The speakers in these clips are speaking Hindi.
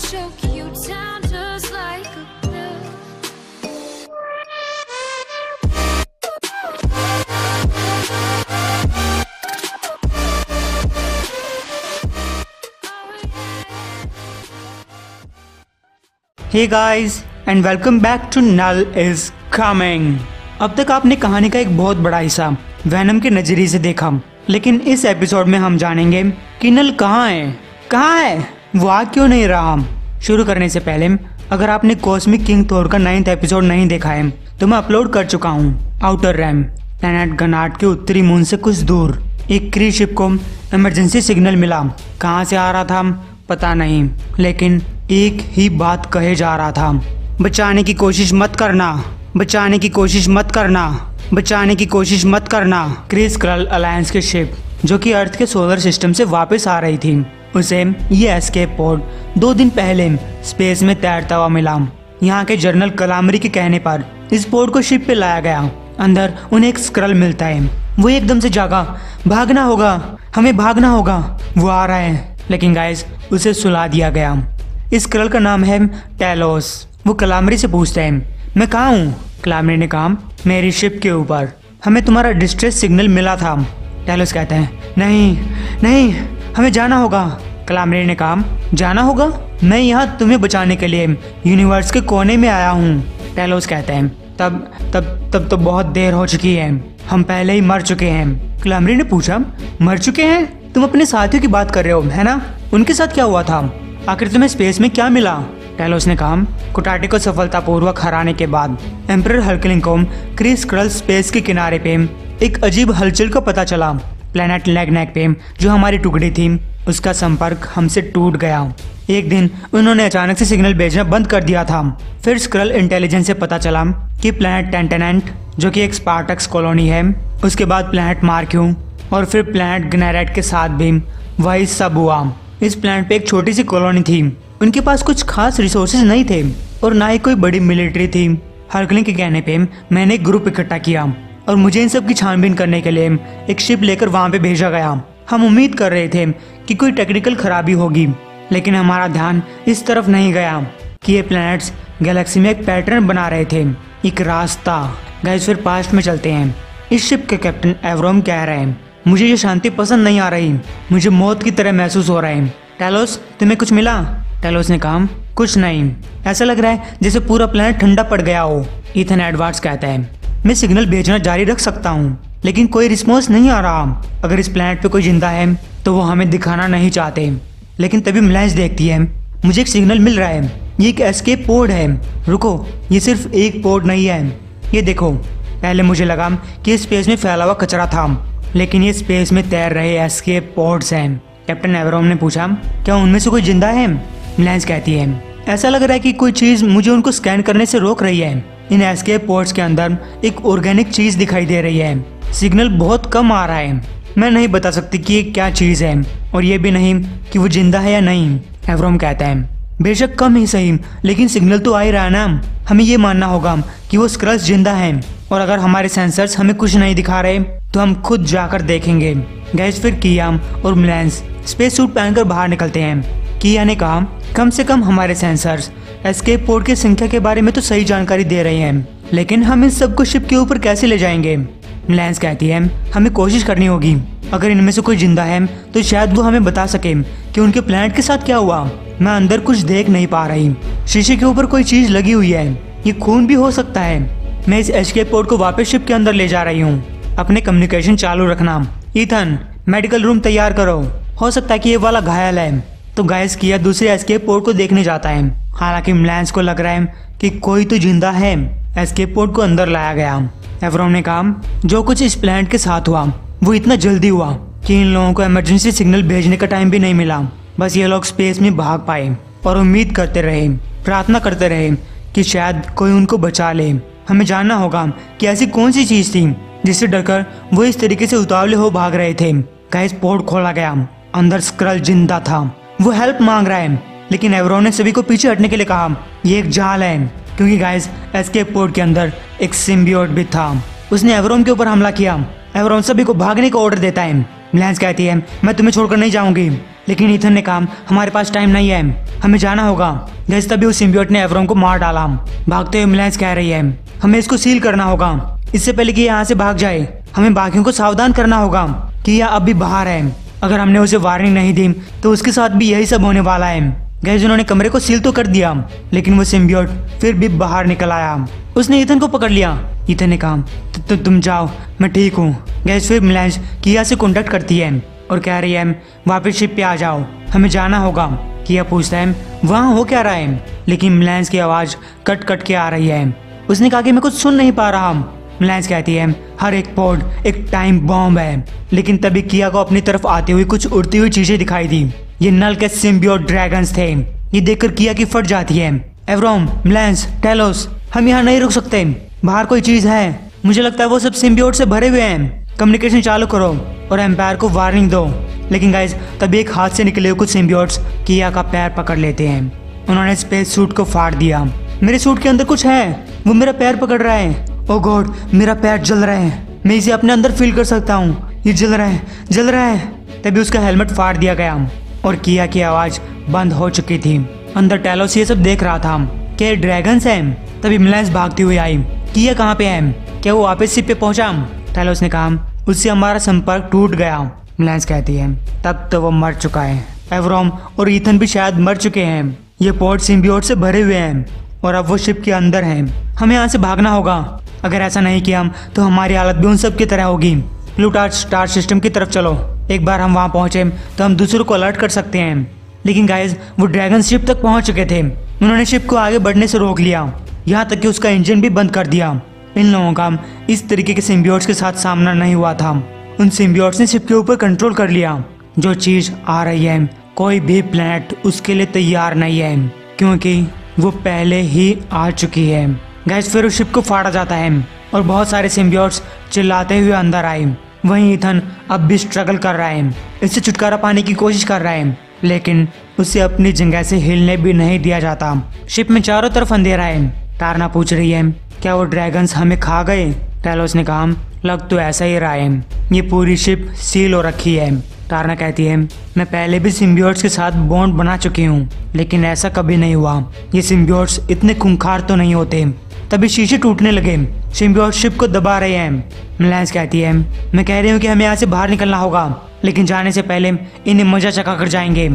choke you down just like a pill. Hey guys and welcome back to null is coming. अब तक आपने कहानी का एक बहुत बड़ा हिस्सा वैनम के नजरिए से देखा, लेकिन इस एपिसोड में हम जानेंगे कि नल कहाँ है, वो आ क्यों नहीं रहा। शुरू करने से पहले अगर आपने कॉस्मिक किंग थोर का 9th एपिसोड नहीं देखा है तो मैं अपलोड कर चुका हूँ। आउटर रैम प्लैनेट गनाट के उत्तरी मून से कुछ दूर एक क्री शिप को इमरजेंसी सिग्नल मिला। कहाँ से आ रहा था पता नहीं, लेकिन एक ही बात कहे जा रहा था, बचाने की कोशिश मत करना, बचाने की कोशिश मत करना, बचाने की कोशिश मत करना। क्री स्क्रल अलायंस की शिप जो कि अर्थ के सोलर सिस्टम से वापस आ रही थी, उसे ये एस्केप पोड 2 दिन पहले स्पेस में तैरता हुआ मिला। यहाँ के जनरल कलामरी के कहने पर इस पोड को शिप पे लाया गया। अंदर उन्हें एक स्क्रल मिलता है। वो एकदम से जागा, भागना होगा, हमें भागना होगा, वो आ रहा है। लेकिन गाइस उसे सुला दिया गया। इस स्क्रल का नाम है टेलोस। वो कलामरी से पूछता है मैं कहाँ हूँ। कलामरी ने कहा मेरी शिप के ऊपर, हमें तुम्हारा डिस्ट्रेस सिग्नल मिला था। टेलोस कहता है नहीं हमें जाना होगा। कलामरी ने कहा जाना होगा, मैं यहाँ तुम्हें बचाने के लिए यूनिवर्स के कोने में आया हूँ। टेलोस कहता है तब तो बहुत देर हो चुकी है, हम पहले ही मर चुके हैं। कलामरी ने पूछा मर चुके हैं? तुम अपने साथियों की बात कर रहे हो है ना? उनके साथ क्या हुआ था? आखिर तुम्हें स्पेस में क्या मिला? टेलोस ने कहा कुटाटी को सफलतापूर्वक हराने के बाद एम्परर हल्कलिंग को क्री स्क्रल स्पेस के किनारे पे एक अजीब हलचल का पता चला। प्लैनेट लैगनैक पे जो हमारी टुकड़ी थी उसका संपर्क हमसे टूट गया। एक दिन उन्होंने अचानक से सिग्नल भेजना बंद कर दिया था। फिर स्क्रल इंटेलिजेंस से पता चला कि प्लैनेट टेंटेनेंट जो कि एक स्पार्टक्स कॉलोनी है, उसके बाद प्लैनेट मार्क्यू और फिर प्लैनेट ग्नेरेट के साथ भी वही सब हुआ। इस प्लैनेट पे एक छोटी सी कॉलोनी थी। उनके पास कुछ खास रिसोर्सेज नहीं थे और ना ही कोई बड़ी मिलिट्री थी। हल्कलिंग के कहने पे मैंने एक ग्रुप इकट्ठा किया और मुझे इन सब की छानबीन करने के लिए एक शिप लेकर वहाँ पे भेजा गया। हम उम्मीद कर रहे थे कि कोई टेक्निकल खराबी होगी, लेकिन हमारा ध्यान इस तरफ नहीं गया कि ये प्लैनेट्स गैलेक्सी में एक पैटर्न बना रहे थे, एक रास्ता। गाइस फिर पास्ट में चलते हैं। इस शिप के कैप्टन एवरोम कह रहे हैं मुझे ये शांति पसंद नहीं आ रही, मुझे मौत की तरह महसूस हो रहा है। टेलोस तुम्हें कुछ मिला? टेलोस ने कहा कुछ नहीं, ऐसा लग रहा है जैसे पूरा प्लैनेट ठंडा पड़ गया हो। इथन एडवर्ड्स कहता है मैं सिग्नल भेजना जारी रख सकता हूँ, लेकिन कोई रिस्पॉन्स नहीं आ रहा। अगर इस प्लैनेट पे कोई जिंदा है तो वो हमें दिखाना नहीं चाहते। लेकिन तभी मिलेंस देखती है मुझे एक सिग्नल मिल रहा है, ये एक एस्केप पोड है। रुको, ये सिर्फ एक पोड नहीं है, ये देखो। पहले मुझे लगा कि स्पेस में फैला हुआ कचरा था, लेकिन ये स्पेस में तैर रहे एस्केप पोड्स हैं। कैप्टन एवरोम ने पूछा क्या उनमें से कोई जिंदा है? मिलेंस कहती है ऐसा लग रहा है कि कोई चीज मुझे उनको स्कैन करने से रोक रही है। इन एस्केप पोड्स के अंदर एक ऑर्गेनिक चीज दिखाई दे रही है। सिग्नल बहुत कम आ रहा है, मैं नहीं बता सकती कि ये क्या चीज है और ये भी नहीं कि वो जिंदा है या नहीं। एवरोम कहता है बेशक कम ही सही, लेकिन सिग्नल तो आ ही रहा है ना। हमें ये मानना होगा कि वो स्क्रल्स जिंदा हैं, और अगर हमारे सेंसर्स हमें कुछ नहीं दिखा रहे तो हम खुद जाकर देखेंगे। गैस फिर किया और मिलेंस स्पेस सूट पहनकर बाहर निकलते हैं। किया ने कहा कम से कम हमारे सेंसर्स एस्केप पोड की संख्या के बारे में तो सही जानकारी दे रहे हैं, लेकिन हम इन सबको शिप के ऊपर कैसे ले जाएंगे? मिलेंस कहती है हमें कोशिश करनी होगी। अगर इनमें से कोई जिंदा है तो शायद वो हमें बता सके कि उनके प्लैनेट के साथ क्या हुआ। मैं अंदर कुछ देख नहीं पा रही। शीशे के ऊपर कोई चीज लगी हुई है, ये खून भी हो सकता है। मैं इस एस्केप पोड को वापस शिप के अंदर ले जा रही हूँ। अपने कम्युनिकेशन चालू रखना। ईथन मेडिकल रूम तैयार करो, हो सकता है कि ये वाला घायल है। तो गाइस किया दूसरे एस्केप पोड को देखने जाता है। हालांकि मिलेंस को लग रहा है कि कोई तो जिंदा है। एस्केप पोड को अंदर लाया गया। एवरोम ने कहा जो कुछ इस प्लैनेट के साथ हुआ वो इतना जल्दी हुआ कि इन लोगों को इमरजेंसी सिग्नल भेजने का टाइम भी नहीं मिला। बस ये लोग स्पेस में भाग पाए और उम्मीद करते रहे, प्रार्थना करते रहे कि शायद कोई उनको बचा ले। हमें जानना होगा कि ऐसी कौन सी चीज थी जिससे डरकर वो इस तरीके से उतावले हो भाग रहे थे। गाइस पोर्ट खोला गया, अंदर स्क्रल जिंदा था। वो हेल्प मांग रहा है, लेकिन एवरोन ने सभी को पीछे हटने के लिए कहा ये एक जाल है, क्योंकि गाइस एस्केप पोड के अंदर एक सिम्बियोट भी था। उसने एवरोन के ऊपर हमला किया। एवरोन सभी को भागने का ऑर्डर देता है। मिलेंस कहती है मैं तुम्हें छोड़कर नहीं जाऊंगी, लेकिन ईथन ने कहा हमारे पास टाइम नहीं है। हमें जाना होगा। गैस तभी उस सिम्बियोट ने एवरोम को मार डाला। भागते हुए मिलेंस कह रही है हमें इसको सील करना होगा इससे पहले कि यहाँ से भाग जाए। हमें बाकियों को सावधान करना होगा कि यह अब भी बाहर है। अगर हमने उसे वार्निंग नहीं दी तो उसके साथ भी यही सब होने वाला है। गैस उन्होंने कमरे को सील तो कर दिया लेकिन वो सिम्बियोट फिर भी बाहर निकल आया। उसने ईथन को पकड़ लिया। ईथन ने कहा तुम जाओ, मैं ठीक हूँ। गैस फिर मिलेंस किया से कॉन्टेक्ट करती है और कह रही है वापस शिप पे आ जाओ, हमें जाना होगा। किया पूछता है वहाँ हो क्या रहा है, लेकिन मिलेंस की आवाज़ कट कट के आ रही है। उसने कहा कि मैं कुछ सुन नहीं पा रहा। मिलेंस कहती है हर एक पॉड एक टाइम बॉम्ब है। लेकिन तभी किया को अपनी तरफ आती हुई कुछ उड़ती हुई चीजें दिखाई दी। ये नल के सिम्बियोट ड्रैगन्स थे। ये देखकर किया की फट जाती है। एवरोम, मिलेंस, टेलोस, हम यहाँ नहीं रुक सकते, बाहर कोई चीज है। मुझे लगता है वो सब सिम्बियोट से भरे हुए हैं। कम्युनिकेशन चालू करो और एम्पायर को वार्निंग दो। लेकिन गाइस तभी एक हाथ से निकले हुए कुछ सिम्बियोट्स किया का पैर पकड़ लेते हैं। उन्होंने स्पेस सूट को फाड़ दिया। मेरे सूट के अंदर कुछ है, वो मेरा पैर पकड़ रहा है। ओ गॉड, मेरा पैर जल रहा है, मैं इसे अपने अंदर फील कर सकता हूँ, ये जल रहा है, जल रहा है। तभी उसका हेलमेट फाड़ दिया गया और किया की आवाज बंद हो चुकी थी। अंदर टेलोस ये सब देख रहा था। क्या ड्रैगन्स हैं? तभी मिलेंस भागती हुई आई। किया कहाँ पे है? क्या वो वापस शिप पे पहुंचा? टेलोस ने कहा उससे हमारा संपर्क टूट गया। मिलेंस कहती है तब तो वो मर चुका है। एवरोम और ईथन भी शायद मर चुके हैं। ये पॉड सिम्बियोट से भरे हुए हैं और अब वो शिप के अंदर हैं। हमें यहाँ से भागना होगा। अगर ऐसा नहीं किया तो हमारी हालत भी उन सब की तरह होगी। प्लूटार्च स्टार सिस्टम की तरफ चलो। एक बार हम वहाँ पहुँचे तो हम दूसरों को अलर्ट कर सकते हैं। लेकिन गाइस वो ड्रैगन शिप तक पहुँच चुके थे। उन्होंने शिप को आगे बढ़ने से रोक लिया, यहाँ तक कि उसका इंजन भी बंद कर दिया। इन लोगों का इस तरीके के सिम्बियोट्स के साथ सामना नहीं हुआ था। उन सिम्बियोट्स ने शिप के ऊपर कंट्रोल कर लिया। जो चीज आ रही है कोई भी प्लेनेट उसके लिए तैयार नहीं है, क्योंकि वो पहले ही आ चुकी है। गैस फिर उस शिप को फाड़ा जाता है और बहुत सारे सिम्बियोट्स चिल्लाते हुए अंदर आए। वहीं ईथन अब भी स्ट्रगल कर रहा है, इससे छुटकारा पाने की कोशिश कर रहा है, लेकिन उसे अपनी जगह से हिलने भी नहीं दिया जाता। शिप में चारों तरफ अंधेरा है। टारना पूछ रही है क्या वो ड्रैगन्स हमें खा गए? टेलोस ने कहा लग तो ऐसा ही रहा है, ये पूरी शिप सील हो रखी है। टारना कहती है मैं पहले भी सिम्बियोट्स के साथ बॉन्ड बना चुकी हूँ, लेकिन ऐसा कभी नहीं हुआ। ये सिम्बियोट्स इतने खूंखार तो नहीं होते। तभी शीशे टूटने लगे। सिम्बियोट शिप को दबा रहे हैं। मिलेंस कहती है मैं कह रही हूँ कि हमें यहाँ से बाहर निकलना होगा, लेकिन जाने से पहले इन्हें मजा चखा कर जाएंगे।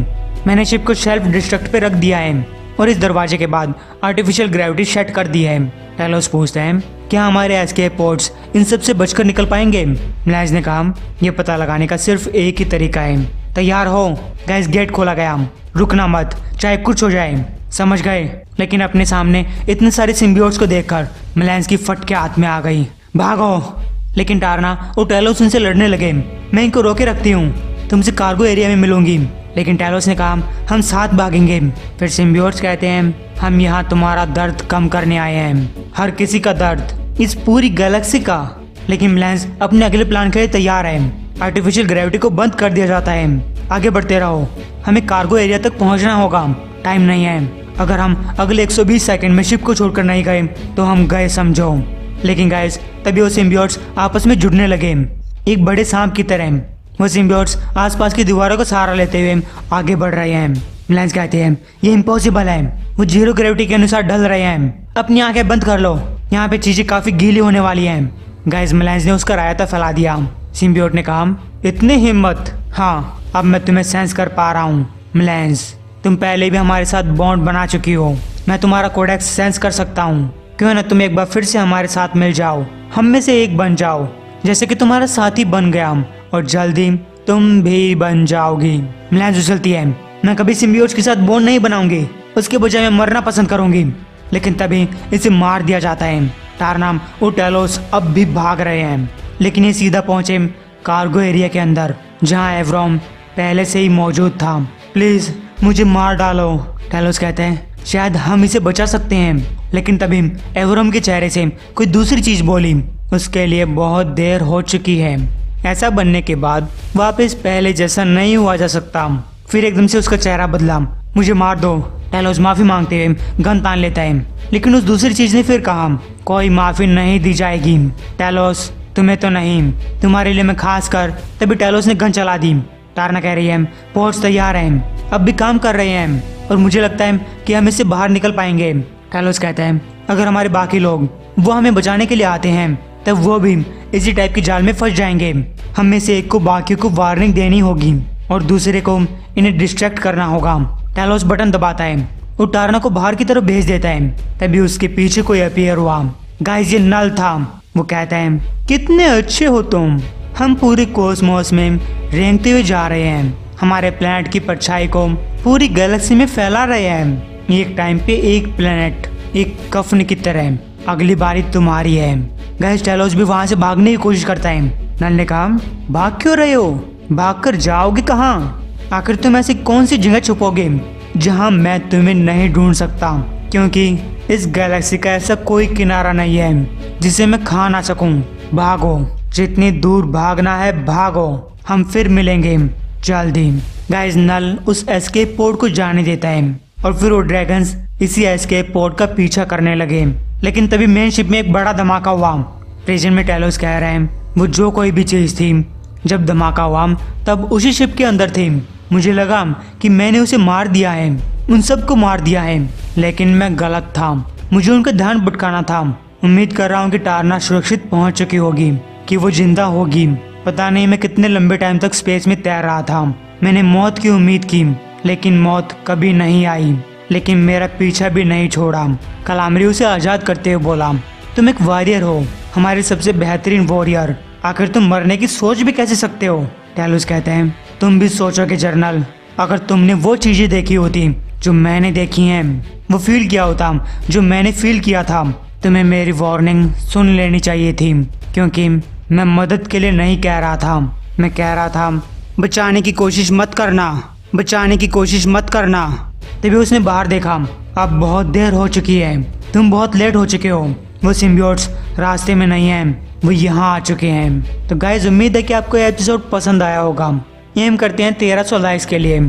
मैंने शिप को सेल्फ डिस्ट्रक्ट पे रख दिया है और इस दरवाजे के बाद आर्टिफिशियल ग्रेविटी सेट कर दी है। टेलोस पूछते हैं क्या हमारे एस्केप पोड्स इन सब से बचकर निकल पाएंगे? मिलेंस ने कहा यह पता लगाने का सिर्फ एक ही तरीका है। तैयार हो? गैस गेट खोला गया। रुकना मत, चाहे कुछ हो जाए, समझ गए? लेकिन अपने सामने इतने सारे सिम्बियोट्स को देखकर मिलेंस की फट के हाथ में आ गई। भागो! लेकिन टारना और टेलोस उनसे लड़ने लगे। मैं इनको रोके रखती हूँ, तुमसे कार्गो एरिया में मिलूंगी। लेकिन टेलोस ने कहा हम साथ भागेंगे। फिर सिम्बियोट्स कहते हैं हम यहाँ तुम्हारा दर्द कम करने आए हैं, हर किसी का दर्द, इस पूरी गैलेक्सी का। लेकिन मिलेंस अपने अगले प्लान के लिए तैयार है। आर्टिफिशियल ग्रेविटी को बंद कर दिया जाता है। आगे बढ़ते रहो, हमें कार्गो एरिया तक पहुंचना होगा, टाइम नहीं है। अगर हम अगले 120 सेकंड में शिप को छोड़कर नहीं गए तो हम गए समझो। लेकिन गाइस तभी वो सिम्बियोट्स आपस में जुड़ने लगे, एक बड़े सांप की तरह। वो सिम्बियोट्स आसपास की दीवारों का सहारा लेते हुए आगे बढ़ रहे हैं। मिलेंस कहते हैं ये इम्पॉसिबल है, वो जीरो ग्रेविटी के अनुसार ढल रहे हैं। अपनी आंखें बंद कर लो, यहाँ पे चीजें काफी गीली होने वाली हैं। गाइस मिलेंस ने उसका रायता फैला दिया। सिम्बियोट ने कहा इतनी हिम्मत? हाँ, अब मैं तुम्हें सेंस कर पा रहा हूँ। मिलेंस तुम पहले भी हमारे साथ बॉन्ड बना चुकी हो, मैं तुम्हारा कोडेक्स सेंस कर सकता हूँ। क्यों ना तुम एक बार फिर से हमारे साथ मिल जाओ, हम में से एक बन जाओ, जैसे कि तुम्हारा साथी बन गया और जल्दी तुम भी बन जाओगी। मिलेंस उछलती है मैं कभी सिम्बियोट्स के साथ बॉन्ड नहीं बनाऊंगी, उसके बजाय मैं मरना पसंद करूंगी। लेकिन तभी इसे मार दिया जाता है। टारना और टेलोस अब भी भाग रहे हैं, लेकिन ये सीधा पहुंचे कार्गो एरिया के अंदर, जहां एवरोम पहले से ही मौजूद था। प्लीज मुझे मार डालो। टेलोस कहते हैं शायद हम इसे बचा सकते हैं। लेकिन तभी एवरोम के चेहरे से कोई दूसरी चीज बोली, उसके लिए बहुत देर हो चुकी है। ऐसा बनने के बाद वापस पहले जैसा नहीं हुआ जा सकता। फिर एकदम से उसका चेहरा बदला। मुझे मार दो। टेलोस माफी मांगते हुए गन तान लेता है, लेकिन उस दूसरी चीज ने फिर कहा कोई माफी नहीं दी जाएगी। टेलोस तुम्हें तो नहीं, तुम्हारे लिए मैं खास कर। तभी टेलोस ने गन चला दी। टारना कह रही है पोर्ट्स तैयार हैं, अब भी काम कर रहे हैं। और मुझे लगता है कि हम इससे बाहर निकल पाएंगे। टेलोस कहता है अगर हमारे बाकी लोग वो हमें बचाने के लिए आते हैं तब वो भी इसी टाइप की जाल में फंस जाएंगे। हम में से एक को बाकी को वार्निंग देनी होगी और दूसरे को इन्हें डिस्ट्रैक्ट करना होगा। टेलोस बटन दबाता है और टारना को बाहर की तरफ भेज देता है। तभी उसके पीछे कोई अपीयर हुआ। गाइस ये नल था। वो कहता है कितने अच्छे हो तुम। हम पूरे कॉस्मोस में रेंगते हुए जा रहे हैं, हमारे प्लेनेट की परछाई को पूरी गैलेक्सी में फैला रहे हैं। एक टाइम पे एक प्लेनेट एक कफन की तरह, अगली बारी तुम्हारी है। गाइस टेलोस भी वहां से भागने की कोशिश करता है। नल ने कहा भाग क्यों रहे हो, भाग कर जाओगे कहाँ? आखिर तुम ऐसी कौन सी जगह छुपोगे जहाँ मैं तुम्हें नहीं ढूंढ सकता, क्योंकि इस गैलेक्सी का ऐसा कोई किनारा नहीं है जिसे मैं खा ना सकूं। भागो, जितनी दूर भागना है भागो, हम फिर मिलेंगे जल्दी। गाइस नल उस एस्केप पोर्ट को जाने देता है और फिर वो ड्रैगन्स इसी एस्केप पोर्ट का पीछा करने लगे। लेकिन तभी मेन शिप में एक बड़ा धमाका हुआ। प्रेजेंट में टेलोस कह रहे हैं वो जो कोई भी चीज थी जब धमाका हुआ तब उसी शिप के अंदर थी। मुझे लगा कि मैंने उसे मार दिया है, उन सबको मार दिया है, लेकिन मैं गलत था। मुझे उनका ध्यान भटकाना था। उम्मीद कर रहा हूँ कि टारना सुरक्षित पहुंच चुकी होगी, कि वो जिंदा होगी। पता नहीं मैं कितने लंबे टाइम तक स्पेस में तैर रहा था। मैंने मौत की उम्मीद की, लेकिन मौत कभी नहीं आई। लेकिन मेरा पीछा भी नहीं छोड़ा। कलामरी उसे आजाद करते हुए बोला तुम एक वॉरियर हो, हमारे सबसे बेहतरीन वॉरियर। आखिर तुम मरने की सोच भी कैसे सकते हो? टेलोस कहते हैं तुम भी सोचोगे जर्नल, अगर तुमने वो चीजें देखी होती जो मैंने देखी हैं, वो फील किया होता जो मैंने फील किया था, तुम्हें मेरी वार्निंग सुन लेनी चाहिए थी। क्योंकि मैं मदद के लिए नहीं कह रहा था, मैं कह रहा था बचाने की कोशिश मत करना, बचाने की कोशिश मत करना। तभी उसने बाहर देखा, अब बहुत देर हो चुकी है, तुम बहुत लेट हो चुके हो। वो सिम्बियोट्स रास्ते में नहीं हैं, वो यहाँ आ चुके हैं। तो गाइस उम्मीद है कि आपको यह एपिसोड पसंद आया होगा। एम करते हैं 1300 लाइक्स के लिए।